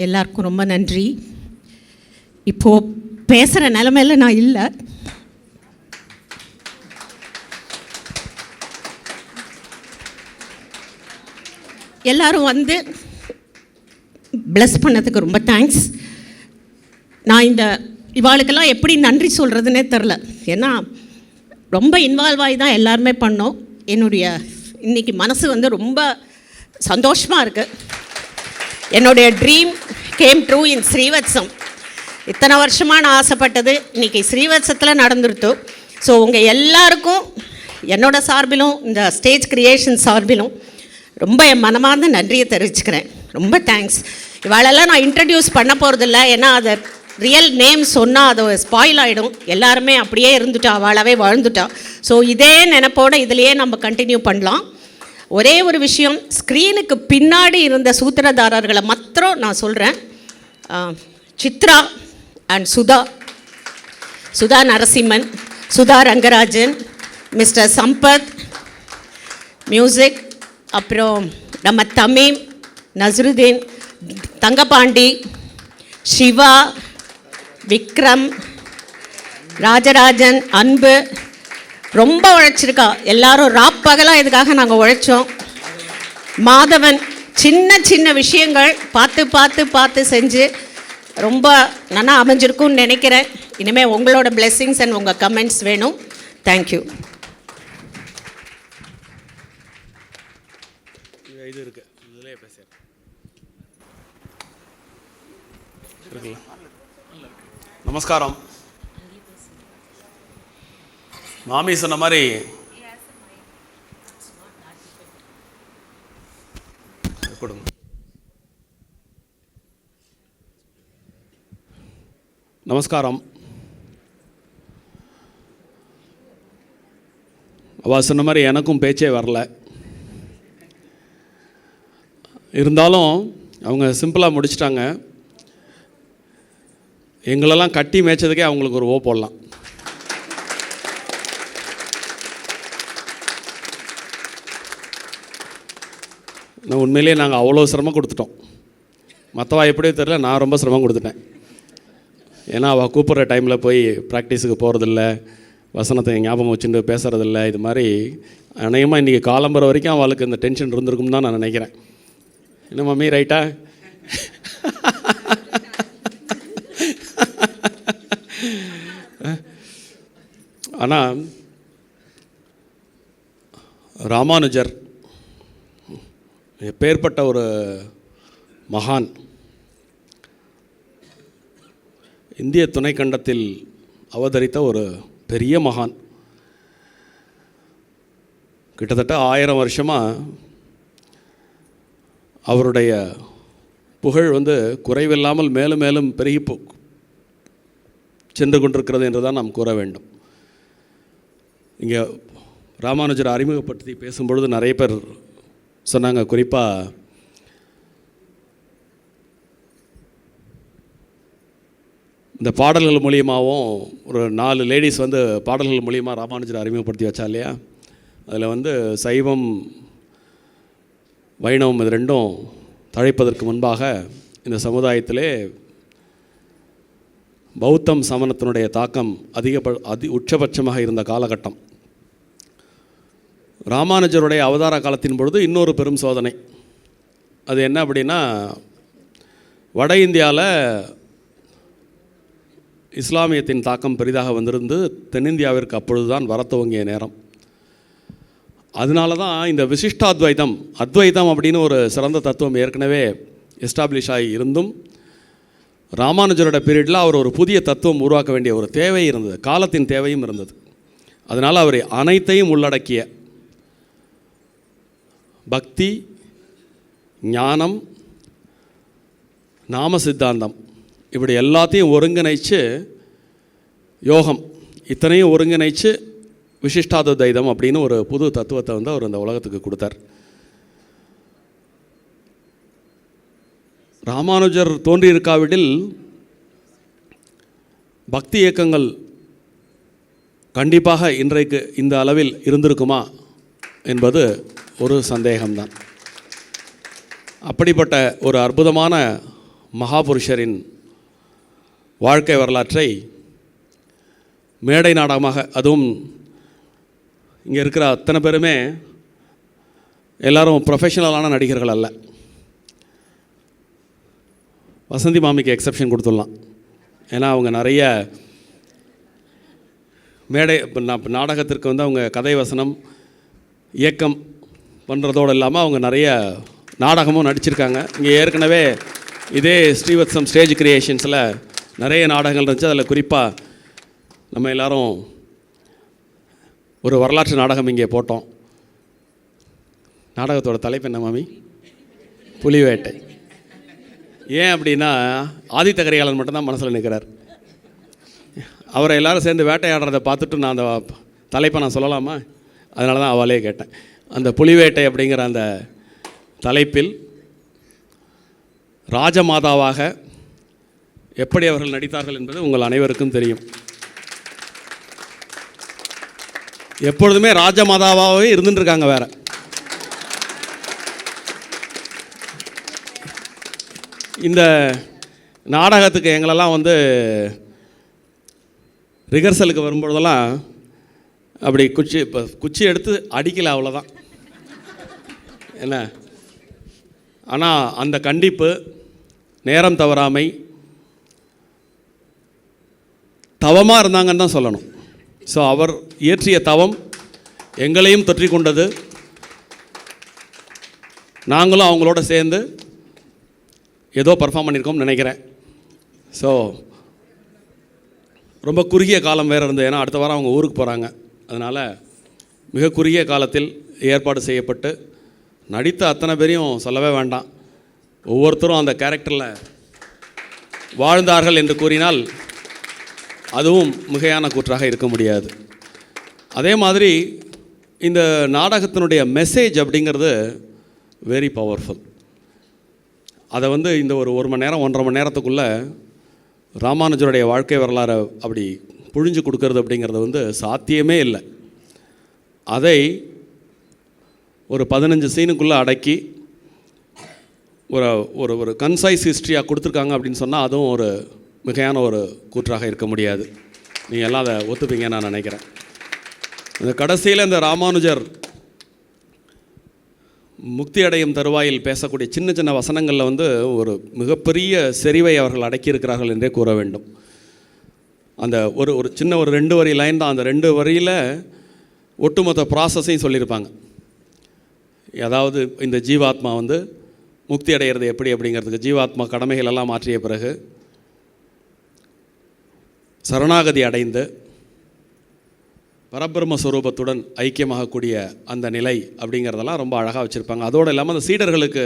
எல்லாருக்கும் ரொம்ப நன்றி. இப்போது பேசுகிற நிலைமையில நான் இல்லை. எல்லாரும் வந்து பிளஸ் பண்ணதுக்கு ரொம்ப தேங்க்ஸ். நான் இந்த இவாளுக்கெல்லாம் எப்படி நன்றி சொல்கிறதுனே தெரில. ஏன்னா ரொம்ப இன்வால்வ் ஆகி தான் எல்லாருமே பண்ணோம். என்னுடைய இன்றைக்கி மனசு வந்து ரொம்ப சந்தோஷமாக இருக்குது. என்னுடைய ட்ரீம் கேம் ட்ரூ இன் ஸ்ரீவத்சம். இத்தனை வருஷமாக நான் ஆசைப்பட்டது இன்றைக்கி ஸ்ரீவத்சத்தில் நடந்துருத்தோம். ஸோ உங்கள் எல்லாருக்கும் என்னோடய சார்பிலும் இந்த ஸ்டேஜ் கிரியேஷன் சார்பிலும் ரொம்ப என் மனமார்ந்த நன்றியை தெரிவிச்சுக்கிறேன். ரொம்ப தேங்க்ஸ். இவாளெல்லாம் நான் இன்ட்ரடியூஸ் பண்ண போகிறதில்ல. ஏன்னா அதை ரியல் நேம் சொன்னால் அது ஸ்பாயில் ஆகிடும். எல்லாருமே அப்படியே இருந்துட்டா, அவளாவே வாழ்ந்துட்டா. ஸோ இதே நினைப்போடு இதிலையே நம்ம கண்டினியூ பண்ணலாம். ஒரே ஒரு விஷயம், ஸ்க்ரீனுக்கு பின்னாடி இருந்த சூத்திரதாரர்களை மாத்திரம் நான் சொல்கிறேன். Chitra and Sudha Narasimhan, Sudha Rangarajan, mister Sampath music, அப்புறம் நம்ம தமீம், நஸ்ருதீன், தங்கபாண்டி, சிவா, விக்ரம், ராஜராஜன், அன்பு ரொம்ப உழைச்சிருக்கா. எல்லாரும் ராப்பகலாக இதுக்காக நாங்கள் உழைச்சோம். மாதவன் சின்ன சின்ன விஷயங்கள் பார்த்து செஞ்சு ரொம்ப நல்லா அமைஞ்சிருக்கும்னு நினைக்கிறேன். இனிமேல் உங்களோட பிளெஸ்ஸிங்ஸ் அண்ட் உங்கள் கமெண்ட்ஸ் வேணும். தேங்க்யூ. இது இருக்கு, இதிலே பேசுகிறேன். நமஸ்காரம். மாமி சொன்ன மாதிரி கொடுங்க. நமஸ்காரம். அவள் சொன்ன மாதிரி எனக்கும் பேச்சே வரல. இருந்தாலும் அவங்க சிம்பிளாக முடிச்சிட்டாங்க. எங்களெல்லாம் கட்டி மேய்ச்சதுக்கே அவங்களுக்கு ஒரு ஓ போடலாம். நான் உண்மையிலேயே நாங்கள் அவ்வளோ சிரமம் கொடுத்துட்டோம். மற்றவா எப்படியோ தெரியல, நான் ரொம்ப சிரமம் கொடுத்துட்டேன். ஏன்னா அவள் கூப்பிட்ற டைமில் போய் ப்ராக்டிஸுக்கு போகிறதில்ல, வசனத்தை ஞாபகம் வச்சுட்டு பேசுகிறதில்ல. இது மாதிரி அநேகமாக இன்றைக்கி காலம்புற வரைக்கும் அவளுக்கு இந்த டென்ஷன் இருந்திருக்கும் தான் நான் நினைக்கிறேன். என்ன மம்மி, ரைட்டா? ஆனால் ராமானுஜர் எப்பேற்பட்ட ஒரு மகான். இந்திய துணைக்கண்டத்தில் அவதரித்த ஒரு பெரிய மகான். கிட்டத்தட்ட 1000 வருஷமாக அவருடைய புகழ் வந்து குறைவில்லாமல் மேலும் மேலும் பெருகி சென்று கொண்டிருக்கிறது என்று தான் நாம் கூற வேண்டும். இங்கே ராமானுஜரை அறிமுகப்படுத்தி பேசும்பொழுது நிறைய பேர் சொன்னாங்க. குறிப்பாக இந்த பாடல்கள் மூலியமாகவும் ஒரு 4 லேடிஸ் வந்து பாடல்கள் மூலியமாக ராமானுஜரை அறிமுகப்படுத்தி வச்சா இல்லையா? அதில் வந்து சைவம் வைணவம் இது ரெண்டும் தழைப்பதற்கு முன்பாக இந்த சமுதாயத்திலே பௌத்தம் சமணத்தினுடைய தாக்கம் உச்சபட்சமாக இருந்த காலகட்டம். ராமானுஜருடைய அவதார காலத்தின் பொழுது இன்னொரு பெரும் சோதனை. அது என்ன அப்படின்னா, வட இந்தியாவில் இஸ்லாமியத்தின் தாக்கம் பெரிதாக வந்திருந்து தென்னிந்தியாவிற்கு அப்பொழுதுதான் வர துவங்கிய நேரம். அதனால தான் இந்த விசிஷ்டாத்வைதம், அத்வைதம் அப்படின்னு ஒரு சிறந்த தத்துவம் ஏற்கனவே எஸ்டாப்ளிஷ் ஆகி இருந்தும் ராமானுஜரோட பீரியடில் அவர் ஒரு புதிய தத்துவம் உருவாக்க வேண்டிய ஒரு தேவை இருந்தது, காலத்தின் தேவையும் இருந்தது. அதனால் அவர் அனைத்தையும் உள்ளடக்கிய பக்தி, ஞானம், நாம சித்தாந்தம் இப்படி எல்லாத்தையும் ஒருங்கிணைச்சு, யோகம் இத்தனையும் ஒருங்கிணைச்சு விசிஷ்டாத்வைதம் அப்படின்னு ஒரு புது தத்துவத்தை வந்து அவர் இந்த உலகத்துக்கு கொடுத்தார். ராமானுஜர் தோன்றியிருக்காவிடில் பக்தி இயக்கங்கள் கண்டிப்பாக இன்றைக்கு இந்த அளவில் இருந்திருக்குமா என்பது ஒரு சந்தேகம்தான். அப்படிப்பட்ட ஒரு அற்புதமான மகாபுருஷரின் வாழ்க்கை வரலாற்றை மேடை நாடகமாக, அதுவும் இங்கே இருக்கிற அத்தனை பேருமே எல்லாரும் ப்ரொஃபஷனலான நடிகர்கள் அல்ல. வசந்தி மாமிக்கு எக்ஸப்ஷன் கொடுத்துடலாம். ஏன்னா அவங்க நிறைய மேடை நாடகத்திற்கு வந்து அவங்க கதை வசனம் இயக்கம் பண்ணுறதோடு இல்லாமல் அவங்க நிறைய நாடகமும் நடிச்சிருக்காங்க. இங்கே ஏற்கனவே இதே ஸ்ரீவத்சம் ஸ்டேஜ் கிரியேஷன்ஸில் நிறைய நாடகங்கள் இருந்துச்சு. அதில் குறிப்பாக நம்ம எல்லோரும் ஒரு வரலாற்று நாடகம் இங்கே போட்டோம். நாடகத்தோட தலைப்பு என்ன மாமி? புலிவேட்டை. ஏன் அப்படின்னா ஆதித்த கரிகாலன் மட்டும்தான் மனசில் நிற்கிறார். அவரை எல்லோரும் சேர்ந்து வேட்டையாடுறதை பார்த்துட்டு நான் அந்த தலைப்பை நான் சொல்லலாமா? அதனால தான் அவளே கேட்டேன். அந்த புலிவேட்டை அப்படிங்கிற அந்த தலைப்பில் ராஜமாதாவாக எப்படி அவர்கள் நடித்தார்கள் என்பது உங்கள் அனைவருக்கும் தெரியும். எப்பொழுதுமே ராஜமாதாவாகவே இருந்துட்டுருக்காங்க. வேறு இந்த நாடகத்துக்கு எங்களெல்லாம் வந்து ரிஹர்சலுக்கு வரும்பொழுதெல்லாம் அப்படி குச்சி எடுத்து அடிக்கலை, அவ்வளோதான் என்ன. ஆனால் அந்த கண்டிப்பு, நேரம் தவறாமை, தவமாக இருந்தாங்கன்னு தான் சொல்லணும். ஸோ அவர் இயற்றிய தவம் எங்களையும் தொற்றி கொண்டது. நாங்களும் அவங்களோட சேர்ந்து ஏதோ பர்ஃபார்ம் பண்ணியிருக்கோம்னு நினைக்கிறேன். ஸோ ரொம்ப குறுகிய காலம் வேறு இருந்தது. ஏன்னா அடுத்த வாரம் அவங்க ஊருக்கு போகிறாங்க. அதனால் மிக குறுகிய காலத்தில் ஏற்பாடு செய்யப்பட்டு நடித்த அத்தனை பேரையும் சொல்லவே வேண்டாம். ஒவ்வொருத்தரும் அந்த கேரக்டரில் வாழ்ந்தார்கள் என்று கூறினால் அதுவும் மிகையான கூற்றாக இருக்க முடியாது. அதே மாதிரி இந்த நாடகத்தினுடைய மெசேஜ் அப்படிங்கிறது வெரி பவர்ஃபுல். அதை வந்து இந்த ஒரு மணி நேரம் 1.5 மணி நேரத்துக்குள்ளே ராமானுஜருடைய வாழ்க்கை வரலாறை அப்படி புழிஞ்சு கொடுக்கறது அப்படிங்கிறது வந்து சாத்தியமே இல்லை. அதை ஒரு 15 சீனுக்குள்ளே அடக்கி ஒரு கன்சைஸ் ஹிஸ்ட்ரியாக கொடுத்துருக்காங்க அப்படின்னு சொன்னால் அதுவும் ஒரு மிகையான ஒரு கூற்றாக இருக்க முடியாது. நீங்கள் எல்லாம் அதை ஒத்துப்பீங்கன்னு நான் நினைக்கிறேன். இந்த கடைசியில் இந்த ராமானுஜர் முக்தி அடையும் தருவாயில் பேசக்கூடிய சின்ன சின்ன வசனங்களில் வந்து ஒரு மிகப்பெரிய செறிவை அவர்கள் அடக்கியிருக்கிறார்கள் என்றே கூற வேண்டும். அந்த ஒரு சின்ன ஒரு 2 வரி லைன் தான். அந்த 2 வரியில் ஒட்டுமொத்த ப்ராசஸையும் சொல்லியிருப்பாங்க. அதாவது இந்த ஜீவாத்மா வந்து முக்தி அடைகிறது எப்படி அப்படிங்கிறதுக்கு ஜீவாத்மா கடமைகள் எல்லாம் மாற்றிய பிறகு சரணாகதி அடைந்து பரபிரம்மஸ்வரூபத்துடன் ஐக்கியமாகக்கூடிய அந்த நிலை அப்படிங்கிறதெல்லாம் ரொம்ப அழகாக வச்சுருப்பாங்க. அதோடு இல்லாமல் அந்த சீடர்களுக்கு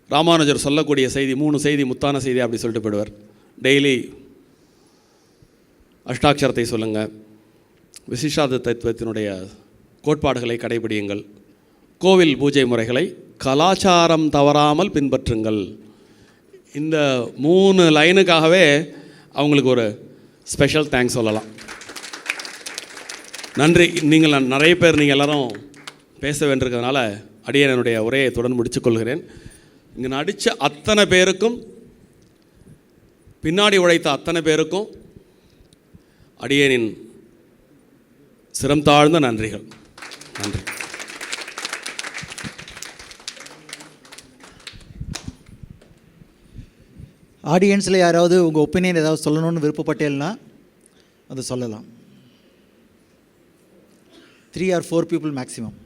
ராமானுஜர் சொல்லக்கூடிய செய்தி 3 செய்தி முத்தான செய்தி அப்படி சொல்லிட்டு போயிடுவார். டெய்லி அஷ்டாட்சரத்தை சொல்லுங்கள், விசிஷ்டாத தத்துவத்தினுடைய கோட்பாடுகளை கடைபிடியுங்கள், கோவில் பூஜை முறைகளை கலாச்சாரம் தவறாமல் பின்பற்றுங்கள். இந்த 3 லைனுக்காகவே அவங்களுக்கு ஒரு ஸ்பெஷல் தேங்க்ஸ் சொல்லலாம். நன்றி. நீங்கள் நிறைய பேர் நீங்கள் எல்லோரும் பேச வேண்டியிருக்கிறதுனால அடியேன் என்னுடைய உரையை தொடர்ந்து முடித்துக்கொள்கிறேன். இங்கே நடித்த அத்தனை பேருக்கும், பின்னாடி உழைத்த அத்தனை பேருக்கும் அடியேனின் சிரம் தாழ்ந்த நன்றிகள். நன்றி. ஆடியன்ஸில் யாராவது உங்கள் ஒப்பீனியன் ஏதாவது சொல்லணும்னு விருப்பப்பட்டேன்னா அது சொல்லலாம். 3 or 4 people maximum.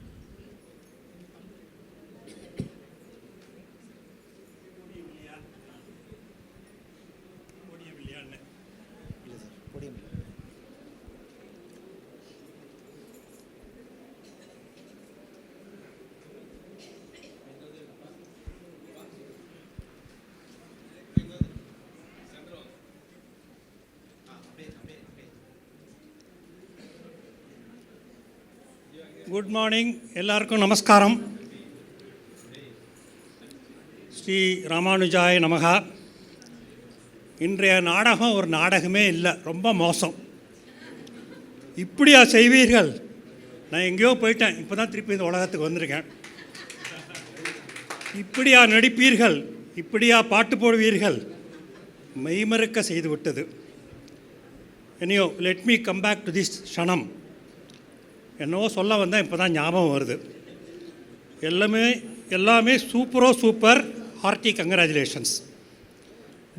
Good morning, எல்லாருக்கும் நமஸ்காரம். ஸ்ரீ ராமானுஜாய நமகா. இன்றைய நாடகம் ஒரு நாடகமே இல்லை, ரொம்ப மோசம். இப்படியா செய்வீர்கள்? நான் எங்கேயோ போயிட்டேன், இப்போ தான் திருப்பி இந்த உலகத்துக்கு வந்திருக்கேன். இப்படியா நடிப்பீர்கள் இப்படியா பாட்டு போடுவீர்கள்? மெய்மறக்க செய்துவிட்டது. Anyhow let me come back to this க்ஷணம். என்னவோ சொல்ல வந்தால் இப்போ தான் ஞாபகம் வருது. எல்லாமே சூப்பர். Hearty congratulations.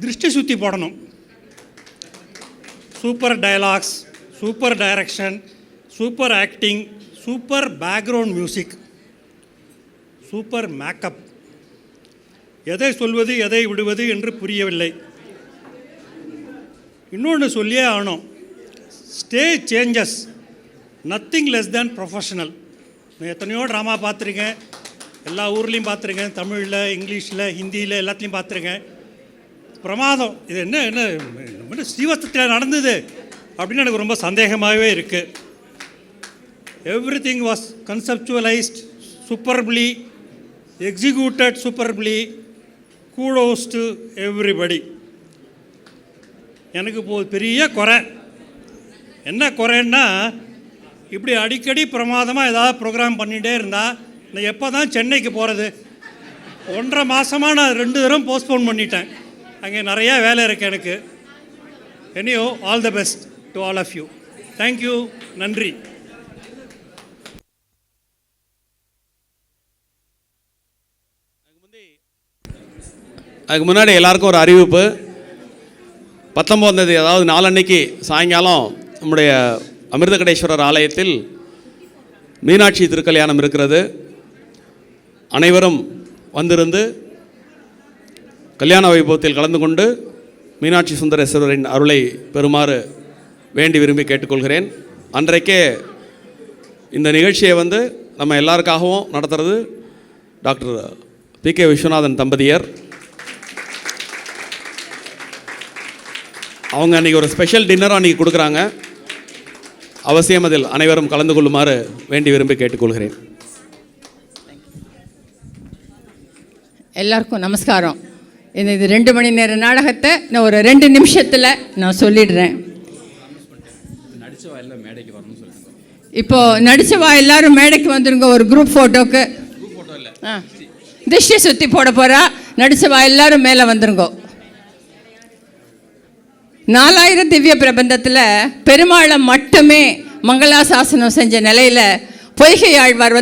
திருஷ்டி சுற்றி போடணும். Super dialogues, super direction, super acting, super background music, super makeup. எதை சொல்வது எதை விடுவது என்று புரியவில்லை. இன்னொன்று சொல்லியே ஆகணும். Stage changes nothing less than professional. நான் எத்தனையோ ட்ராமா பார்த்துருக்கேன், எல்லா ஊர்லேயும் பார்த்துருக்கேன், தமிழில், இங்கிலீஷில், ஹிந்தியில் எல்லாத்துலேயும் பார்த்துருக்கேன். பிரமாதம். இது என்ன ஸ்ரீவஸ்தத்தில் நடந்தது அப்படின்னு எனக்கு ரொம்ப சந்தேகமாகவே இருக்குது. Everything was conceptualised superbly, executed superbly. Kudos to everybody. எனக்கு இப்போது பெரிய குறை. என்ன குறைன்னா, இப்படி அடிக்கடி பிரமாதமாக ஏதாவது ப்ரோக்ராம் பண்ணிகிட்டே இருந்தால் நான் எப்போ தான் சென்னைக்கு போகிறது? 1.5 மாதமாக நான் 2 தடவை போஸ்ட்போன் பண்ணிட்டேன். அங்கே நிறையா வேலை இருக்குது எனக்கு. Anyhow all the best to all of you. Thank you. நன்றி. அதுக்கு முன்னாடி எல்லாருக்கும் ஒரு அறிவிப்பு. 19ஆம் தேதி, அதாவது நாளன்னைக்கு சாயங்காலம் நம்முடைய அமிர்தகடேஸ்வரர் ஆலயத்தில் மீனாட்சி திருக்கல்யாணம் இருக்கிறது. அனைவரும் வந்திருந்து கல்யாண வைபவத்தில் கலந்து கொண்டு மீனாட்சி சுந்தரேஸ்வரரின் அருளை பெறுமாறு வேண்டி விரும்பி கேட்டுக்கொள்கிறேன். அன்றைக்கே இந்த நிகழ்ச்சியை நம்ம எல்லாருக்காகவும் நடத்துறது டாக்டர் பி.கே. விஸ்வநாதன் தம்பதியர். அவங்க அன்றைக்கி ஒரு ஸ்பெஷல் டின்னர் அன்றைக்கி கொடுக்குறாங்க. அவசியம் அதில் அனைவரும் கலந்து கொள்ளுமாறு வேண்டி விரும்பி கேட்டுக்கொள்கிறேன். எல்லாருக்கும் நமஸ்காரம். இது 2 மணி நேர நாடகத்தை நான் ஒரு 2 நிமிஷத்தில் நான் சொல்லிடுறேன். இப்போ நடிச்சவா எல்லாரும் மேடைக்கு வந்துருங்க. ஒரு குரூப் ஃபோட்டோக்கு திருஷ்டி சுற்றி போட போகிறா. நடிச்சவா எல்லாரும் மேலே வந்துருங்க. 4000 திவ்ய பிரபந்தத்தில் பெருமாளை மட்டுமே மங்களாசாசனம் செஞ்ச நிலையில் பொய்கை ஆழ்வார்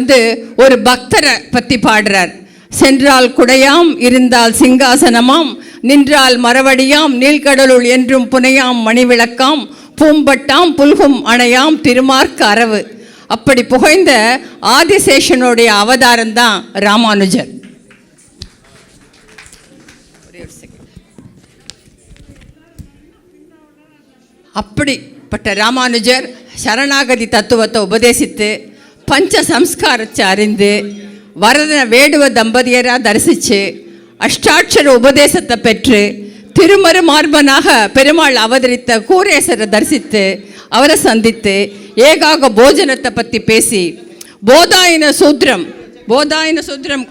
ஒரு பக்தரை பற்றி பாடுறார். சென்றால் குடையாம், இருந்தால் சிங்காசனமாம், நின்றால் மரவடியாம், நீழ்கடலுள் என்றும் புனையாம் மணிவிளக்காம், பூம்பட்டாம் புல்கும் அணையாம் திருமார்க்கு அரவு. அப்படி புகைந்த ஆதிசேஷனுடைய அவதாரம் தான் ராமானுஜர். அப்படிப்பட்ட ராமானுஜர் சரணாகதி தத்துவத்தை உபதேசித்து பஞ்ச சம்ஸ்காரத்தை அறிந்து வரத வேடுவ தம்பதியராக தரிசித்து அஷ்டாட்சர உபதேசத்தை பெற்று திருமரு மார்பனாக பெருமாள் அவதரித்த கூரேசரை தரிசித்து அவரை சந்தித்து ஏகாக போஜனத்தை பற்றி பேசி போதாயன சூத்திரம்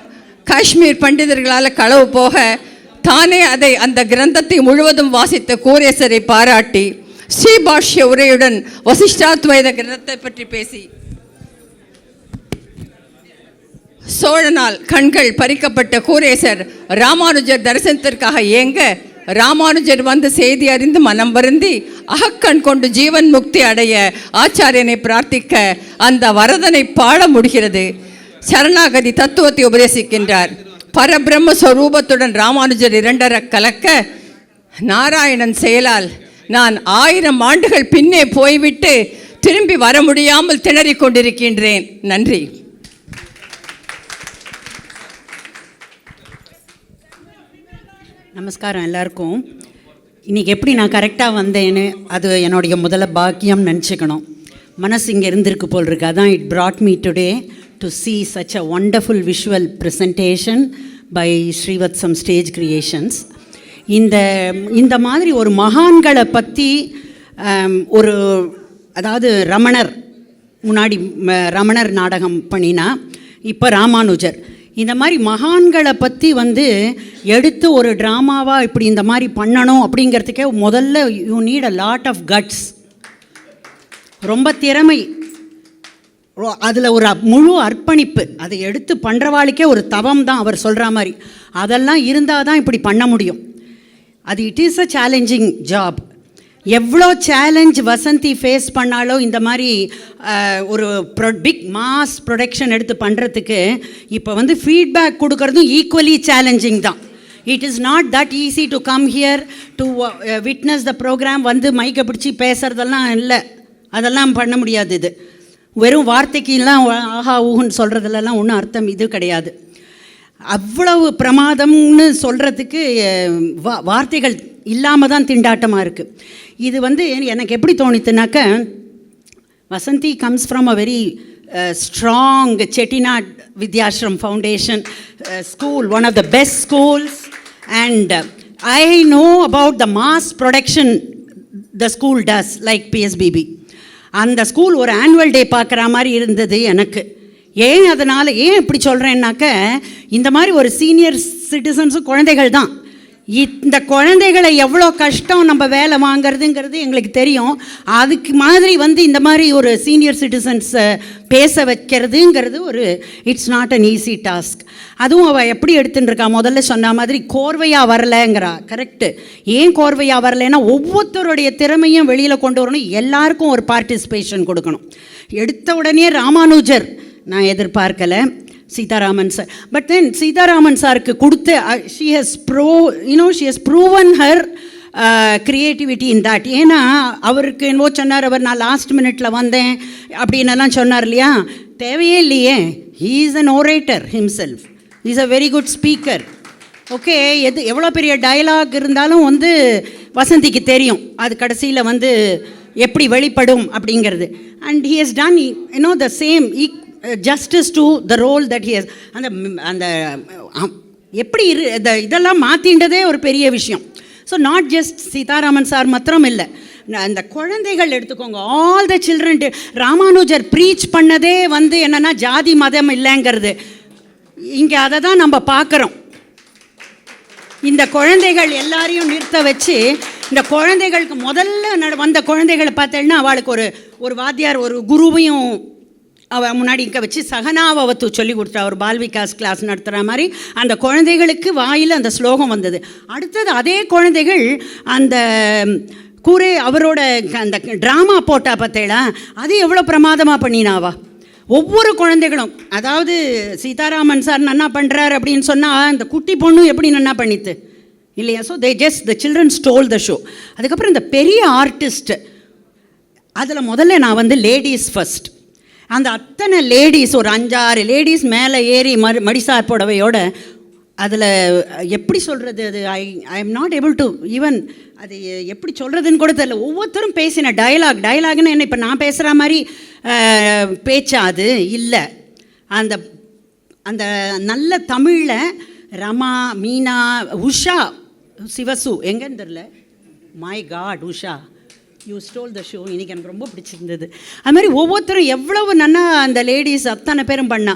காஷ்மீர் பண்டிதர்களால் களவு போக தானே அந்த கிரந்தத்தை முழுவதும் வாசித்த கூரேசரை பாராட்டி ஸ்ரீபாஷ்ய உரையுடன் வசிஷ்டாத்வைத கிரந்தத்தை பற்றி பேசி சோழனால் கண்கள் பறிக்கப்பட்ட கூரேசர் ராமானுஜர் தரிசனத்திற்காக ஏங்க ராமானுஜர் செய்தி அறிந்து மனம் வருந்தி அகக்கண் கொண்டு ஜீவன் முக்தி அடைய ஆச்சாரியனை பிரார்த்திக்க அந்த வரதனை பாட முடிகிறது. சரணாகதி தத்துவத்தை உபதேசிக்கின்றார். பரபிரம்ம ஸ்வரூபத்துடன் ராமானுஜர் 2 கலக்க நாராயணன் செயலால் நான் 1000 ஆண்டுகள் பின்னே போய்விட்டு திரும்பி வர முடியாமல் திணறிக் கொண்டிருக்கின்றேன். நன்றி. நமஸ்காரம் எல்லாருக்கும். இன்றைக்கி எப்படி நான் கரெக்டாக வந்தேன்னு அது என்னுடைய முதல்ல பாக்கியம் நினச்சிக்கணும். மனசு இங்கே இருந்திருக்கு போல் இருக்கு. அதான் it brought me today to see such a wonderful visual presentation by ஸ்ரீவத்சம் stage creations. இந்த மாதிரி ஒரு மகான்களை பற்றி அதாவது ரமணர் முன்னாடி ரமணர் நாடகம் பண்ணினா, இப்போ ராமானுஜர். இந்த மாதிரி மகான்களை பற்றி எடுத்து ஒரு ட்ராமாவாக இப்படி இந்த மாதிரி பண்ணணும் அப்படிங்கிறதுக்கே முதல்ல you need a lot of guts. ரொம்ப திறமை. அதில் ஒரு முழு அர்ப்பணிப்பு, அதை எடுத்து பண்ணுறவாளுக்கே ஒரு தவம் தான் அவர் சொல்கிற மாதிரி. அதெல்லாம் இருந்தால் தான் இப்படி பண்ண முடியும். அது it is a challenging job. எவ்வளோ சேலஞ்ச் வசந்தி ஃபேஸ் பண்ணாலும் இந்த மாதிரி ஒரு பிக் மாஸ் ப்ரொடக்ஷன் எடுத்து பண்ணுறதுக்கு இப்போ வந்து ஃபீட்பேக் கொடுக்கறதும் ஈக்குவலி சேலஞ்சிங் தான். It is not that easy to come here to witness the programme. வந்து மைக்கை பிடிச்சி பேசுகிறதெல்லாம் இல்லை, அதெல்லாம் பண்ண முடியாது. இது வெறும் வார்த்தைக்கெல்லாம் ஆஹா ஊஹுன்னு சொல்கிறதுலலாம் ஒன்றும் அர்த்தம் இது கிடையாது. அவ்வளவு பிரமாதம்னு சொல்கிறதுக்கு வார்த்தைகள் இல்லாமல் தான் திண்டாட்டமாக இருக்குது. இது வந்து எனக்கு எப்படி தோணித்துனாக்க, Vasanthi comes from a very strong Chettinad Vidyashram foundation school, one of the best schools. And I know about the mass production the school does like PSBB. அந்த ஸ்கூல் ஒரு ஆனுவல் டே பார்க்குற மாதிரி இருந்தது எனக்கு. ஏன் அதனால் ஏன் இப்படி சொல்கிறேன்னாக்க, இந்த மாதிரி ஒரு சீனியர் சிட்டிசன்ஸும் குழந்தைகள் தான். இந்த குழந்தைகளை எவ்வளோ கஷ்டம் நம்ம வேலை வாங்கிறதுங்கிறது எங்களுக்கு தெரியும். அதுக்கு மாதிரி வந்து இந்த மாதிரி ஒரு சீனியர் சிட்டிசன்ஸை பேச வைக்கிறதுங்கிறது ஒரு it's not an easy task. அதுவும் அவள் எப்படி எடுத்துட்டுருக்கா, முதல்ல சொன்ன மாதிரி கோர்வையாக வரலைங்கிறா. கரெக்டு. ஏன் கோர்வையாக வரலைன்னா, ஒவ்வொருத்தருடைய திறமையும் வெளியில் கொண்டு வரணும், எல்லாருக்கும் ஒரு பார்ட்டிசிபேஷன் கொடுக்கணும். எடுத்த உடனே ராமானுஜர் நான் எதிர்பார்க்கலை, Seetharaman sir. But then Seetharaman சாருக்கு கொடுத்த she has proven her creativity in that. ஏன்னா அவருக்கு என்னவோ சொன்னார், அவர் நான் லாஸ்ட் மினிட்ல வந்தேன் அப்படின்னெல்லாம் சொன்னார் இல்லையா, தேவையே இல்லையே. He is an orator himself, he is a very good speaker. Okay, எவ்வளோ பெரிய டயலாக் இருந்தாலும் வந்து வசந்திக்கு தெரியும் அது கடைசியில் வந்து எப்படி வெளிப்படும் அப்படிங்கிறது. And he has done the same justice to the role that he has. அந்த எப்படி இதெல்லாம் மாற்றின்றதே ஒரு பெரிய விஷயம். So not just Sitharaman sir மாத்திரம் இல்லை, அந்த குழந்தைகள் எடுத்துக்கோங்க, all the children. Ramanujar preach பண்ணதே வந்து என்னென்னா ஜாதி மதம் இல்லைங்கிறது. இங்கே அதை தான் நம்ம பார்க்குறோம். இந்த குழந்தைகள் எல்லாரையும் நிறுத்த வச்சு, இந்த குழந்தைகளுக்கு முதல்ல வந்த குழந்தைகளை பார்த்தேன்னா அவளுக்கு ஒரு வாத்தியார் ஒரு குருவையும் அவள் முன்னாடி இங்கே வச்சு சகனாவத்து சொல்லி கொடுத்தா, ஒரு பால்விகாஸ் கிளாஸ் நடத்துகிற மாதிரி. அந்த குழந்தைகளுக்கு வாயில் அந்த ஸ்லோகம் வந்தது. அடுத்தது அதே குழந்தைகள் அந்த அவரோட அந்த ட்ராமா போட்டா பார்த்தேளா, அது எவ்வளோ பிரமாதமாக பண்ணினாவா. ஒவ்வொரு குழந்தைகளும், அதாவது சீதாராமன் சார் நன்னா பண்ணுறார் அப்படின்னு சொன்னால் அந்த குட்டி பொண்ணும் எப்படி நன்னா பண்ணித்து இல்லையா. So the children stole the show. அதுக்கப்புறம் இந்த பெரிய ஆர்டிஸ்ட், அதில் முதல்ல நான் வந்து லேடிஸ் ஃபஸ்ட். அந்த அத்தனை லேடிஸ், ஒரு 5-6 லேடிஸ் மேலே ஏறி மடிசார் புடவையோட, அதில் எப்படி சொல்கிறது, அது I am not able to even அது எப்படி சொல்கிறதுன்னு கூட தெரியல. ஒவ்வொருத்தரும் பேசின டயலாக்னு என்ன இப்போ நான் பேசுகிற மாதிரி பேச்சா அது இல்லை. அந்த அந்த நல்ல தமிழில் ரமா, மீனா, உஷா, சிவசு எங்கன்னு தெரில, my God Usha, you stole the show. இன்றைக்கி எனக்கு ரொம்ப பிடிச்சிருந்தது. அது மாதிரி ஒவ்வொருத்தரும் எவ்வளவு நன்னா அந்த லேடிஸ் அத்தனை பேரும் பண்ணா.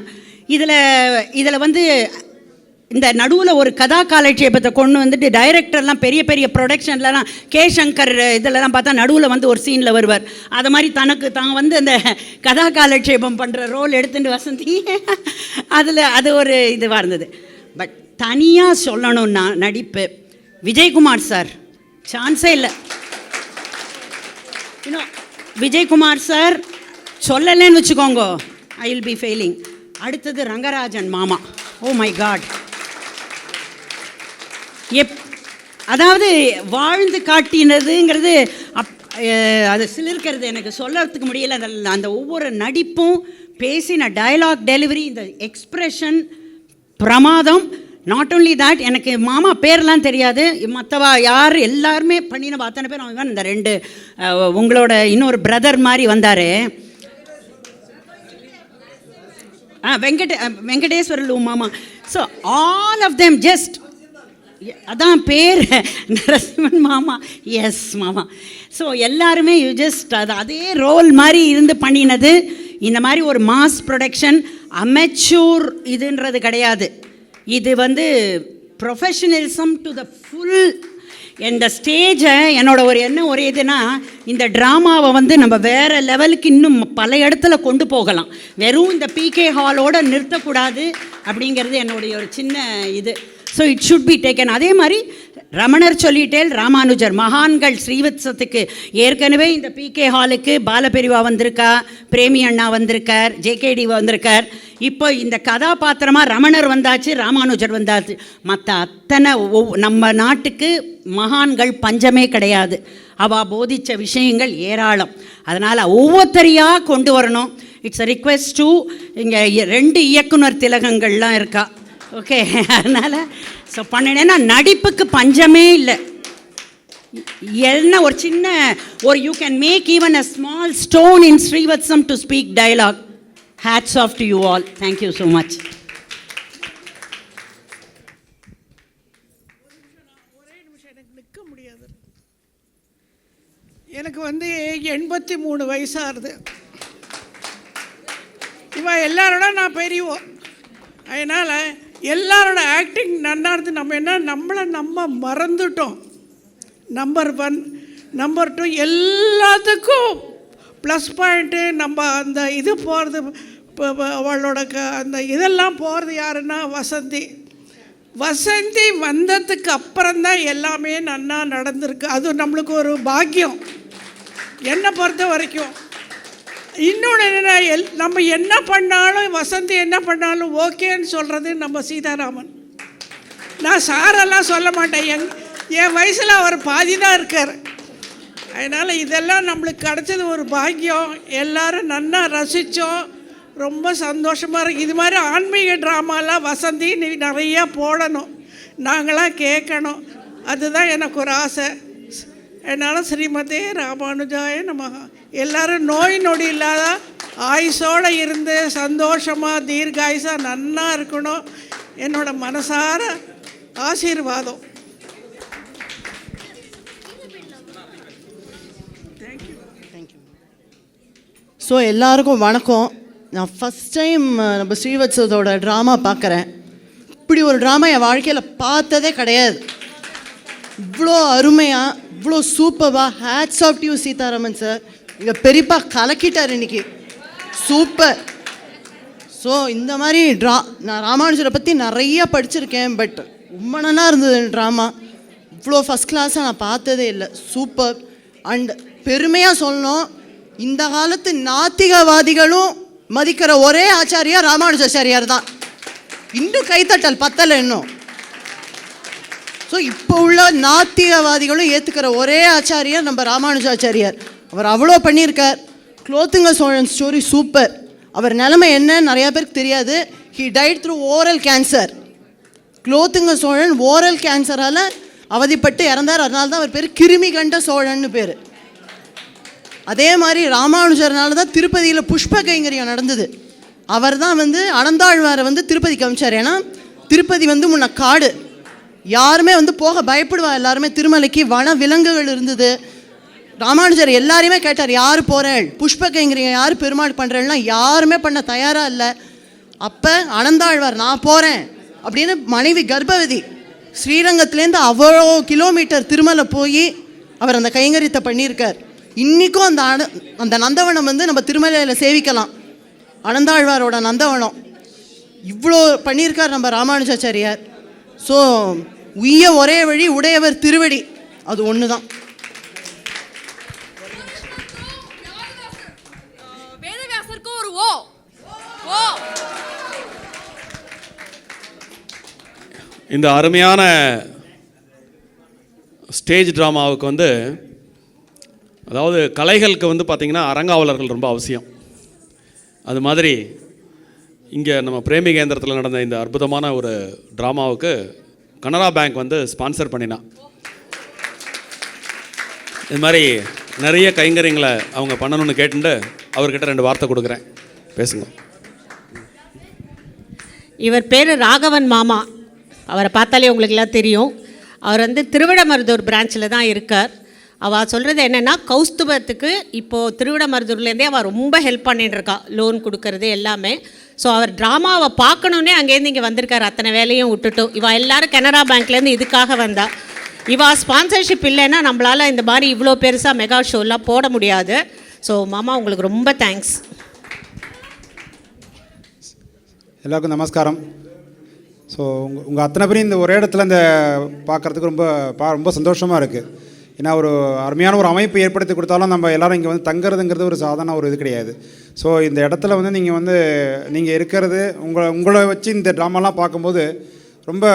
இதில் வந்து இந்த நடுவில் ஒரு கதா காலட்சேபத்தை கொண்டு வந்துட்டு டைரக்டர்லாம் பெரிய பெரிய ப்ரொடக்ஷன்லலாம் கே சங்கர் இதிலலாம் பார்த்தா நடுவில் வந்து ஒரு சீனில் வருவார். அது மாதிரி தான் வந்து அந்த கதா காலட்சேபம் பண்ணுற ரோல் எடுத்துட்டு வசந்தி அது ஒரு இதுவாக இருந்தது. பட் தனியாக சொல்லணும்னா நடிப்பு, விஜயகுமார் சார் சான்ஸே இல்லை. விஜயகுமார் சார் சொல்லலைன்னு வச்சுக்கோங்க, ஐ வில் பி ஃபெயிலிங். அடுத்தது ரங்கராஜன் மாமா, ஓ மை காட். அதாவது வாழ்ந்து காட்டினதுங்கிறது அது சிலிர்க்கிறது, எனக்கு சொல்லறதுக்கு முடியல. அந்த ஒவ்வொரு நடிப்பும், பேசின டயலாக் டெலிவரி, இந்த எக்ஸ்ப்ரெஷன் பிரமாதம். நாட் ஓன்லி தேட், எனக்கு மாமா பேர்லாம் தெரியாது, மற்றவா யார் எல்லாருமே பண்ணின அத்தனை பேர். அவங்க இந்த 2 உங்களோட இன்னொரு பிரதர் மாதிரி வந்தார், வெங்கடேஸ்வரலு மாமா. So all of them just அதான் பேர் நரசிம்மன் மாமா, எஸ் மாமா. ஸோ எல்லாருமே யூ ஜஸ்ட் அதே ரோல் மாதிரி இருந்து பண்ணினது. இந்த மாதிரி ஒரு மாஸ் ப்ரொடக்ஷன், அமெச்சூர் இதுன்றது கிடையாது. இது வந்து ப்ரொஃபஷனலிசம் டு த ஃபுல் இந்த ஸ்டேஜை என்னோட ஒரு எண்ணம் ஒரே இதுனா, இந்த ட்ராமாவை வந்து நம்ம வேறு லெவலுக்கு இன்னும் பல இடத்துல கொண்டு போகலாம். வெறும் இந்த பிகே ஹாலோடு நிறுத்தக்கூடாது அப்படிங்கிறது என்னுடைய ஒரு சின்ன இது. So it should be taken. அதே மாதிரி ரமணர் சொல்லிட்டேல் ராமானுஜர் மகான்கள் ஸ்ரீவத்சத்துக்கு ஏற்கனவே இந்த பிகே ஹாலுக்கு பாலபெரிவா வந்திருக்கா, பிரேமி அண்ணா வந்திருக்கார், ஜேகேடி வந்திருக்கார். இப்போ இந்த கதாபாத்திரமாக ரமணர் வந்தாச்சு, ராமானுஜர் வந்தாச்சு. மற்ற அத்தனை நம்ம நாட்டுக்கு மகான்கள் பஞ்சமே கிடையாது. அவள் போதித்த விஷயங்கள் ஏராளம். அதனால் ஒவ்வொருத்தரையாக கொண்டு வரணும். இட்ஸ் அ ரிக்வெஸ்ட் டு, இங்கே 2 இயக்குனர் திலகங்கள்லாம் இருக்கா. ஓகே, அதனால் ஸோ பண்ணினேன்னா நடிப்புக்கு பஞ்சமே இல்லை. என்ன ஒரு சின்ன ஒரு you can make even a small stone in Srivatsam to speak dialogue. Hats off to you all. Thank you so much. எனக்கு வந்து 83 வயசாகுது. இவன் எல்லாரோட நான் பெரியவோம். அதனால் எல்லாரோட ஆக்டிங் நல்லா இருந்து நம்ம மறந்துட்டோம். நம்பர் 1. நம்பர் 2, எல்லாத்துக்கும் ப்ளஸ் பாயிண்ட்டு. நம்ம அந்த இது போகிறது, அவளோட அந்த இதெல்லாம் போகிறது யாருன்னா வசந்தி. வசந்தி வந்ததுக்கு அப்புறம்தான் எல்லாமே நன்னா நடந்திருக்கு. அது நம்மளுக்கு ஒரு பாக்கியம் என்னை பொறுத்த வரைக்கும். இன்னொன்று என்னென்னா, நம்ம என்ன பண்ணாலும் வசந்தி என்ன பண்ணாலும் ஓகேன்னு சொல்கிறது நம்ம சீதாராமன். நான் சாரெல்லாம் சொல்ல மாட்டேன். என் வயசில் அவர் பாதி தான் இருக்கார். அதனால் இதெல்லாம் நம்மளுக்கு கிடச்சது ஒரு பாக்கியம். எல்லோரும் நன்னா ரசித்தோம். ரொம்ப சந்தோஷமாக இருக்குது. இது மாதிரி ஆன்மீக ட்ராமாலாம் வசந்தி நிறையா போடணும், நாங்களாம் கேட்கணும். அதுதான் எனக்கு ஒரு ஆசை. என்னால் ஸ்ரீமதே ராமானுஜாய நமஹ. எல்லோரும் நோய் நொடி இல்லாத ஆயுசோடு இருந்து சந்தோஷமாக தீர்காயுசாக நன்னா இருக்கணும். என்னோட மனசார ஆசீர்வாதம். ஸோ எல்லாருக்கும் வணக்கம். நான் ஃபஸ்ட் டைம் நம்ம ஸ்ரீவத்சத்தோட ட்ராமா பார்க்குறேன். இப்படி ஒரு ட்ராமா என் வாழ்க்கையில் பார்த்ததே கிடையாது. இவ்வளோ அருமையாக, இவ்வளோ சூப்பராக. Hats off to you Seetharaman sir. இங்கே பெரியப்பா கலக்கிட்டார் இன்னைக்கு. சூப்பர். ஸோ இந்த மாதிரி நான் ராமானுஜரை பற்றி நிறையா படிச்சிருக்கேன். பட் ரொம்ப நல்லா இருந்தது ட்ராமா. இவ்வளோ ஃபஸ்ட் கிளாஸாக நான் பார்த்ததே இல்லை. சூப்பர். அண்ட் பெருமையாக சொல்லணும், இந்த காலத்து நாத்திகவாதிகளும் மதிக்கிற ஒரே ஆச்சாரியா ராமானுஜாச்சாரியார் தான். இன்னும் கைத்தட்டல் பத்தலை இன்னும். ஸோ இப்போ உள்ள நாத்திகவாதிகளும் ஏற்றுக்கிற ஒரே ஆச்சாரியார் நம்ம ராமானுஜாச்சாரியார். அவர் அவ்வளோ பண்ணியிருக்கார். Kulothunga Cholan story super. அவர் நிலைமை என்ன நிறையா பேருக்கு தெரியாது. He died through oral cancer. Kulothunga Cholan oral கேன்சரால் அவதிப்பட்டு இறந்தார். அதனால தான் அவர் பேர் கிருமி கண்ட சோழன்னு பேர். அதே மாதிரி ராமானுஜர்னால தான் திருப்பதியில் புஷ்ப கைங்கரியம் நடந்தது. அவர் தான் அனந்தாழ்வாரை திருப்பதிக்கு அமிச்சார். ஏன்னா திருப்பதி முன்ன காடு, யாருமே போக பயப்படுவா. எல்லாருமே திருமலைக்கு வன விலங்குகள் இருந்தது. ராமானுஜர் எல்லாரையுமே கேட்டார், யார் போகிறேள், புஷ்ப கைங்கரியம் யார் பெருமாள் பண்ணுறேன்னா யாருமே பண்ண தயாராக இல்லை. அப்போ அனந்தாழ்வார் நான் போகிறேன் அப்படின்னு மனைவி கர்ப்பவதி ஸ்ரீரங்கத்துலேருந்து அவ்வளோ கிலோமீட்டர் திருமலை போய் அவர் அந்த கைங்கரியத்தை பண்ணியிருக்கார். இன்றைக்கும் அந்த நந்தவனம் நம்ம திருமலையில் சேவிக்கலாம். அனந்தாழ்வாரோட நந்தவனம் இவ்வளோ பண்ணியிருக்கார் நம்ம ராமானுஜாச்சாரியார். ஸோ உய்ய ஒரே வழி உடையவர் திருவடி, அது ஒன்று தான். இந்த அருமையான ஸ்டேஜ் ட்ராமாவுக்கு அதாவது கலைகளுக்கு பார்த்திங்கன்னா அரங்காவலர்கள் ரொம்ப அவசியம். அது மாதிரி இங்கே நம்ம பிரேமி கேந்திரத்தில் நடந்த இந்த அற்புதமான ஒரு ட்ராமாவுக்கு கனரா பேங்க் ஸ்பான்சர் பண்ணினா. இது மாதிரி நிறைய கைங்கரியங்களை அவங்க பண்ணணும்னு கேட்டுட்டு அவர்கிட்ட 2 வார்த்தை கொடுக்குறேன், பேசுங்க. இவர் பேர் ராகவன் மாமா. அவரை பார்த்தாலே உங்களுக்கெல்லாம் தெரியும். அவர் திருவிடமருதூர் பிரான்ச்சில் தான் இருக்கார். அவள் சொல்கிறது என்னென்னா, கௌஸ்துபத்துக்கு இப்போது திருவிடமருதூர்லேருந்தே அவள் ரொம்ப ஹெல்ப் பண்ணிட்டுருக்கா, லோன் கொடுக்கறது எல்லாமே. ஸோ அவர் ட்ராமாவை பார்க்கணுன்னே அங்கேருந்து இங்கே வந்திருக்கார். அத்தனை வேலையும் விட்டுட்டோம். இவள் எல்லோரும் கனரா பேங்க்லேருந்து இதுக்காக வந்தா. இவா ஸ்பான்சர்ஷிப் இல்லைன்னா நம்மளால் இந்த மாதிரி இவ்வளோ பெருசாக மெகா ஷோலாம் போட முடியாது. ஸோ மாமா உங்களுக்கு ரொம்ப தேங்க்ஸ். எல்லாருக்கும் நமஸ்காரம். ஸோ உங்கள் அத்தனை பேரும் இந்த ஒரே இடத்துல இந்த பார்க்குறதுக்கு ரொம்ப சந்தோஷமாக இருக்குது. ஏன்னா ஒரு அருமையான ஒரு அமைப்பு ஏற்படுத்தி கொடுத்தாலும் நம்ம எல்லோரும் இங்கே வந்து தங்குறதுங்கிறது ஒரு சாதாரண ஒரு இது கிடையாது. ஸோ இந்த இடத்துல வந்து நீங்கள் இருக்கிறது உங்களை வச்சு இந்த ட்ராமாலாம் பார்க்கும்போது ரொம்ப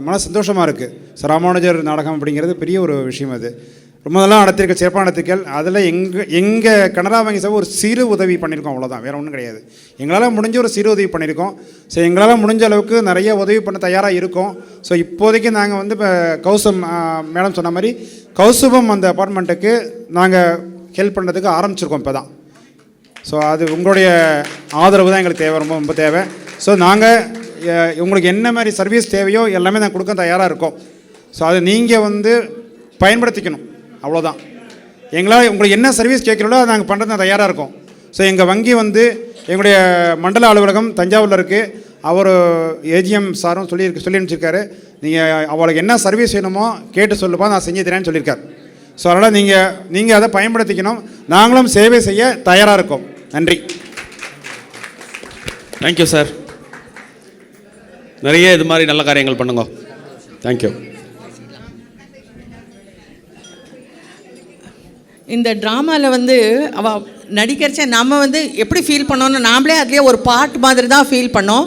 மன சந்தோஷமாக இருக்குது. ஸோ ராமானுஜர் நாடகம் அப்படிங்கிறது பெரிய ஒரு விஷயம். அது ரொம்ப நல்லா நடத்திருக்க, சிறப்பான நடத்திருக்கல். அதில் எங்கள் கனரா வங்கி சார் ஒரு சிறு உதவி பண்ணியிருக்கோம், அவ்வளோதான், வேறு ஒன்றும் கிடையாது. எங்களால் முடிஞ்ச ஒரு சிறு உதவி பண்ணியிருக்கோம். ஸோ எங்களால் முடிஞ்ச அளவுக்கு நிறைய உதவி பண்ண தயாராக இருக்கோம். ஸோ இப்போதைக்கு நாங்கள் வந்து இப்போ கௌசம் மேடம் சொன்ன மாதிரி கௌசுபம் அந்த அப்பார்ட்மெண்ட்டுக்கு நாங்கள் ஹெல்ப் பண்ணுறதுக்கு ஆரம்பிச்சிருக்கோம் இப்போ தான். ஸோ அது உங்களுடைய ஆதரவு தான் எங்களுக்கு தேவை, ரொம்ப ரொம்ப தேவை. ஸோ நாங்கள் உங்களுக்கு என்ன மாதிரி சர்வீஸ் தேவையோ எல்லாமே நாங்கள் கொடுக்க தயாராக இருக்கோம். ஸோ அதை நீங்கள் வந்து பயன்படுத்திக்கணும், அவ்வளோதான். எங்களால் உங்களுக்கு என்ன சர்வீஸ் கேட்குறோளோ அதை நாங்கள் பண்ணுறது தயாராக இருக்கோம். ஸோ எங்கள் வங்கி வந்து எங்களுடைய மண்டல அலுவலகம் தஞ்சாவூரில் இருக்குது. அவர் ஏஜிஎம் சாரும் சொல்லி அனுப்பிச்சிருக்காரு, நீங்கள் அவளுக்கு என்ன சர்வீஸ் வேணுமோ கேட்டு சொல்லுப்பா, நான் செஞ்சு தரேன்னு சொல்லியிருக்கார். ஸோ அதனால் நீங்கள் அதை பயன்படுத்திக்கணும். நாங்களும் சேவை செய்ய தயாராக இருக்கோம். நன்றி. Thank you sir. நிறைய இது மாதிரி நல்ல காரியங்கள் பண்ணுங்க. தேங்க்யூ. இந்த ட்ராமாவில் வந்து அவள் நடிக்கிறச்ச நம்ம வந்து எப்படி ஃபீல் பண்ணோன்னு நாமளே அதுலேயே ஒரு பார்ட் மாதிரி தான் ஃபீல் பண்ணோம்.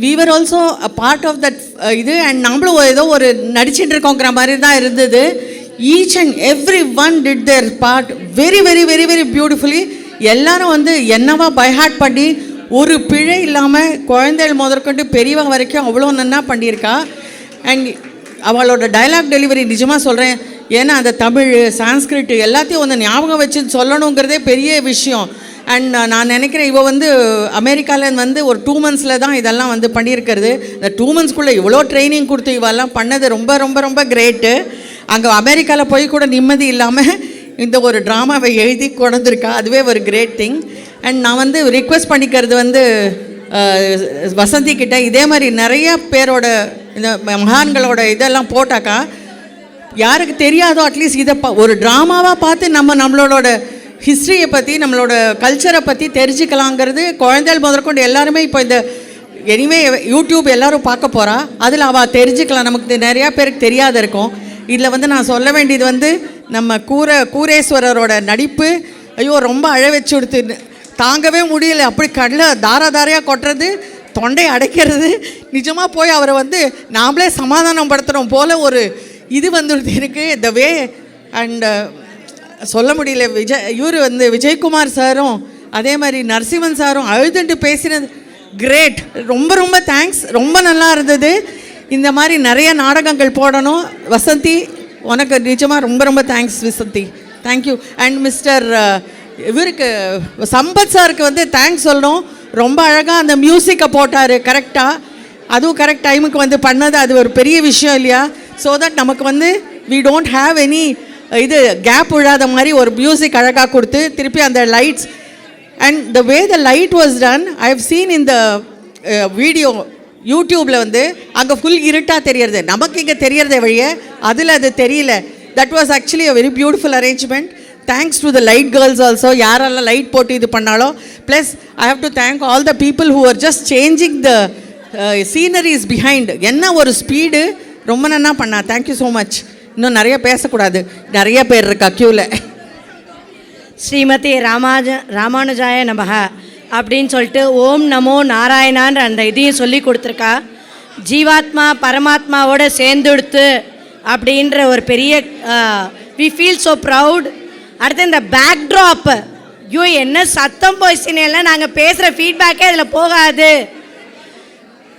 we were also a part of that இது அண்ட் நம்மளும் ஏதோ ஒரு நடிச்சுட்டு இருக்கோங்கிற மாதிரி தான் இருந்தது. Each and every one did their part very very very very beautifully. எல்லாரும் வந்து என்னவா பைஹார்ட் பண்ணி ஒரு பிழை இல்லாமல் குழந்தைகள் முதற்கொண்டு பெரியவங்க வரைக்கும் அவ்வளோ நன்னா பண்ணியிருக்கா. அண்ட் அவளோட டைலாக் டெலிவரி நிஜமாக சொல்கிறேன், ஏன்னா அந்த தமிழ் சான்ஸ்கிரிட் எல்லாத்தையும் வந்து ஞாபகம் வச்சு சொல்லணுங்கிறதே பெரிய விஷயம். அண்ட் நான் நினைக்கிறேன் இவள் வந்து அமெரிக்காவில் வந்து ஒரு 2 months தான் இதெல்லாம் வந்து பண்ணியிருக்கிறது. இந்த 2 monthsக்குள்ளே இவ்வளோ ட்ரைனிங் கொடுத்து இவெல்லாம் பண்ணது ரொம்ப ரொம்ப ரொம்ப கிரேட்டு. அங்கே அமெரிக்காவில் போய் கூட நிம்மதி இல்லாமல் இந்த ஒரு ட்ராமாவை எழுதி கொண்டிருக்கா, அதுவே ஒரு கிரேட் திங். அண்ட் நான் வந்து ரிக்வெஸ்ட் பண்ணிக்கிறது வந்து வசந்தி கிட்ட இதே மாதிரி நிறைய பேரோட இந்த மகான்களோட இதெல்லாம் போட்டாக்கா யாருக்கு தெரியாதோ அட்லீஸ்ட் இதை ஒரு ட்ராமாவாக பார்த்து நம்மளோட ஹிஸ்ட்ரியை பற்றி நம்மளோட கல்ச்சரை பற்றி தெரிஞ்சுக்கலாங்கிறது குழந்தைகள் முதற்கொண்டு எல்லாருமே இப்போ இந்த எனிவே யூடியூப் எல்லோரும் பார்க்க போகிறா, அதில் அவள் தெரிஞ்சுக்கலாம். நமக்கு நிறையா பேருக்கு தெரியாத இருக்கும். இதில் வந்து நான் சொல்ல வேண்டியது வந்து நம்ம கூரேஸ்வரரோட நடிப்பு, ஐயோ ரொம்ப அழ வச்சு கொடுத்து தாங்கவே முடியல, அப்படி கடலில் தாராதாரையாக கொட்டுறது, தொண்டை அடைக்கிறது. நிஜமாக போய் அவரை வந்து நாமளே சமாதானம் படுத்துகிறோம் போல் ஒரு இது வந்துடுது எனக்கு த வே. அண்டு சொல்ல முடியல. இவர் வந்து விஜயகுமார் சாரும் அதே மாதிரி நரசிம்மன் சாரும் அழுதுட்டு பேசினது கிரேட். ரொம்ப ரொம்ப தேங்க்ஸ், ரொம்ப நல்லா இருந்தது. இந்த மாதிரி நிறைய நாடகங்கள் போடணும். வசந்தி உனக்கு நிஜமாக ரொம்ப ரொம்ப thanks Vasanthi, thank you. And mister இவருக்கு சம்பத் சாருக்கு வந்து தேங்க்ஸ் சொல்லணும். ரொம்ப அழகாக அந்த மியூசிக்கை போட்டார் கரெக்டாக, அதுவும் கரெக்ட் டைமுக்கு வந்து பண்ணது, அது ஒரு பெரிய விஷயம் இல்லையா? ஸோ தட் நமக்கு வந்து வி டோன்ட் ஹாவ் எனி இது கேப் விழாத மாதிரி ஒரு மியூசிக் அழகாக கொடுத்து திருப்பி அந்த lights and the way the light was done I have seen இந்த வீடியோ யூடியூப்பில் வந்து அங்கே ஃபுல் இருட்டாக தெரியறது, நமக்கு இங்கே தெரியறதே வழியே அதில் அது தெரியல. That was actually a very beautiful arrangement. Thanks to the light girls also, யாரெல்லாம் லைட் போட்டு இது பண்ணாலும். Plus I have to thank all the people who are just changing the sceneries behind. என்ன ஒரு ஸ்பீடு, ரொம்ப நன்னா பண்ணா. Thank you so much. இன்னும் நிறைய பேசக்கூடாது, நிறைய பேர் இருக்கா க்யூவில். ஸ்ரீமதி ராமானுஜாய நமஹ அப்படின்னு சொல்லிட்டு ஓம் நமோ நாராயணான்ற அந்த இதையும் சொல்லி கொடுத்துருக்கா. ஜீவாத்மா பரமாத்மாவோட சேர்ந்துடுத்து அப்படின்ற ஒரு பெரிய வி ஃபீல் ஸோ ப்ரவுட். அடுத்து இந்த பேக்ட்ராப், ஐயோ என்ன சத்தம் போயிடுச்சுன்னெல்லாம் நாங்கள் பேசுகிற ஃபீட்பேக்கே அதில் போகாது,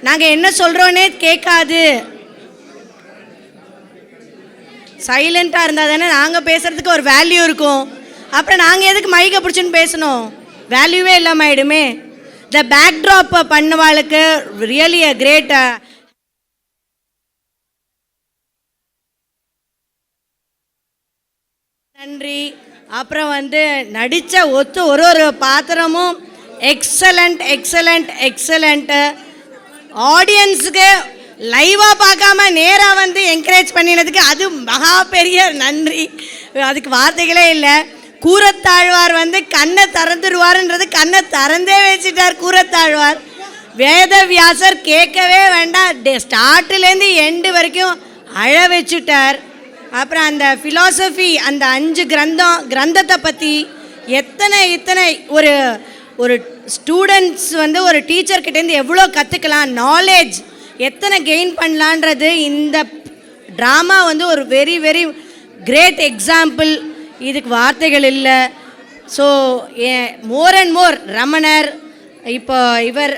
நாங்கள் என்ன சொல்கிறோன்னே கேட்காது. சைலண்ட்டாக இருந்தால் தானே நாங்கள் பேசுகிறதுக்கு ஒரு வேல்யூ இருக்கும். அப்புறம் நாங்கள் எதுக்கு மைக்கை பிடிச்சின்னு பேசணும், வேல்யூவே இல்லாமல் ஆகிடுமே. த பேக்ட்ராப் பண்ணவாளுக்கு ரியலி அ கிரேட் நன்றி. அப்புறம் வந்து நடித்த ஒரு பாத்திரமும் எக்ஸலண்ட் எக்ஸலண்ட் எக்ஸலண்ட்டு. ஆடியன்ஸுக்கு லைவாக பார்க்காம நேராக வந்து என்கரேஜ் பண்ணினதுக்கு அது மகா பெரிய நன்றி. அதுக்கு வார்த்தைகளே இல்லை. கூரத்தாழ்வார் வந்து கண்ணை திறந்துடுவாருன்றது கண்ணை திறந்தே வச்சுட்டார் கூரத்தாழ்வார். வேதவியாசர் கேட்கவே வேண்டாம், ஸ்டார்ட்லேருந்து எண்டு வரைக்கும் அழ வச்சுட்டார். அப்புறம் அந்த ஃபிலாசபி, அந்த 5 கிரந்தத்தை பற்றி இத்தனை ஒரு ஒரு ஸ்டூடெண்ட்ஸ் வந்து ஒரு டீச்சர்கிட்டேருந்து எவ்வளோ கற்றுக்கலாம், நாலேஜ் எத்தனை கெயின் பண்ணலான்றது இந்த ட்ராமா வந்து ஒரு வெரி வெரி கிரேட் எக்ஸாம்பிள். இதுக்கு வார்த்தைகள் இல்லை. ஸோ மோர் அண்ட் மோர் ரமணர், இப்போ இவர்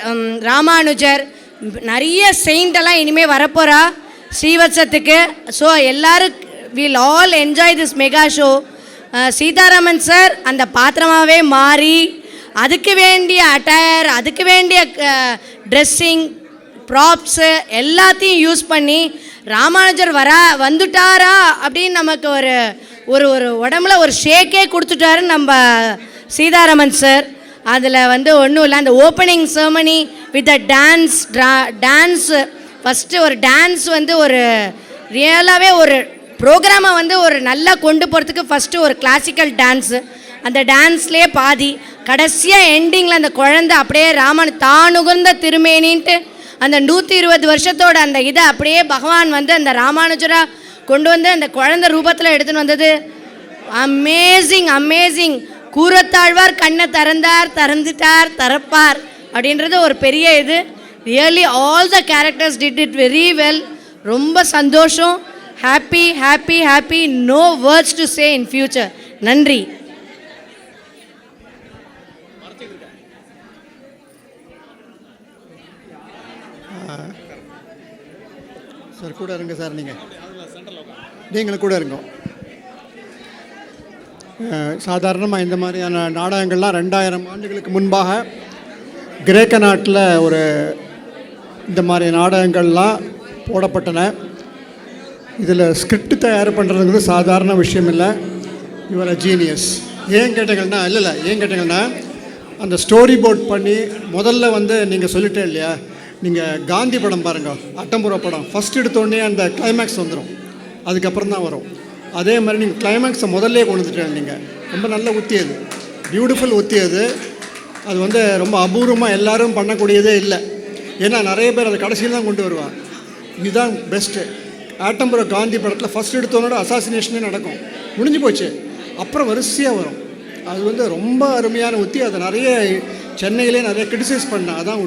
ராமானுஜர், நிறைய செயின்டெல்லாம் இனிமேல் வரப்போகிறா ஸ்ரீவத்சத்துக்கு. ஸோ எல்லோரும் will all enjoy this mega show. Sitharaman sir அந்த பாத்திரமாகவே மாறி அதுக்கு வேண்டிய அட்டையர், அதுக்கு வேண்டிய ட்ரெஸ்ஸிங், ப்ராப்ஸு எல்லாத்தையும் யூஸ் பண்ணி ராமானுஜர் வந்துட்டாரா அப்படின்னு நமக்கு ஒரு ஒரு ஒரு உடம்புல ஒரு ஷேக்கே கொடுத்துட்டாரு நம்ம சீதாராமன் சார். அதில் வந்து ஒன்றும் இல்லை, அந்த opening ceremony with a dance first ஒரு டான்ஸ் வந்து ஒரு ரியலாகவே ஒரு ப்ரோக்ராமை வந்து ஒரு நல்லா கொண்டு போகிறதுக்கு ஃபஸ்ட்டு ஒரு கிளாசிக்கல் டான்ஸு, அந்த டான்ஸ்லேயே பாதி, கடைசியாக எண்டிங்கில் அந்த குழந்தை அப்படியே தானுகுந்த திருமேனின்ட்டு அந்த 120 வருஷத்தோட அந்த இதை அப்படியே பகவான் வந்து அந்த ராமானுஜராக கொண்டு வந்து அந்த குழந்தை ரூபத்தில் எடுத்துன்னு வந்தது. Amazing amazing. கூரத்தாழ்வார் கண்ணை திறப்பார் அப்படின்றது ஒரு பெரிய இது. Really all the characters did it very well. ரொம்ப சந்தோஷம். Happy happy happy. No words to say in future. நன்றி. சார் கூட இருங்க சார், நீங்களும் கூட இருங்க. சாதாரணமாக இந்த மாதிரியான நாடகங்கள்லாம் 2000 ஆண்டுகளுக்கு முன்பாக கிரேக்க நாட்டில் இந்த மாதிரி நாடகங்கள்லாம் போடப்பட்டன. இதில் ஸ்கிரிப்ட் தயார் பண்ணுறதுங்கிறது சாதாரண விஷயம் இல்லை. இவரை ஜீனியஸ். ஏன் கேட்டீங்கன்னா அந்த ஸ்டோரி போர்ட் பண்ணி முதல்ல வந்து நீங்கள் சொல்லிட்டே இல்லையா, நீங்கள் காந்தி படம் பாருங்கள், அட்டம்புரா படம், ஃபஸ்ட் எடுத்தோடனே அந்த கிளைமேக்ஸ் வந்துடும், அதுக்கப்புறம் தான் வரும். அதே மாதிரி நீங்கள் கிளைமேக்ஸை முதல்லே கொண்டு வந்துட்டேன். நீங்கள் ரொம்ப நல்ல உத்தி, அது பியூட்டிஃபுல் உத்தி. அது வந்து ரொம்ப அபூர்வமாக எல்லோரும் பண்ணக்கூடியதே இல்லை. ஏன்னா நிறைய பேர் அதை கடைசியில் தான் கொண்டு வருவாங்க. இதுதான் பெஸ்ட்டு. ஆட்டம்புரா காந்தி படத்தில் ஃபஸ்ட் எடுத்தோன்னோட அசாசினேஷனே நடக்கும், முடிஞ்சு போச்சு, அப்புறம் வரிசையாக வரும். அது வந்து ரொம்ப அருமையான உத்தி. அதை நிறைய சென்னையிலே நிறைய கிரிட்டிசைஸ் பண்ணேன். அதான்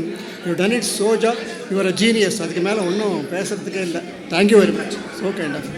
you done it so job. Your a genius. அதுக்கு மேலே ஒன்றும் பேசுகிறதுக்கே இல்லை. Thank you very much. So kind of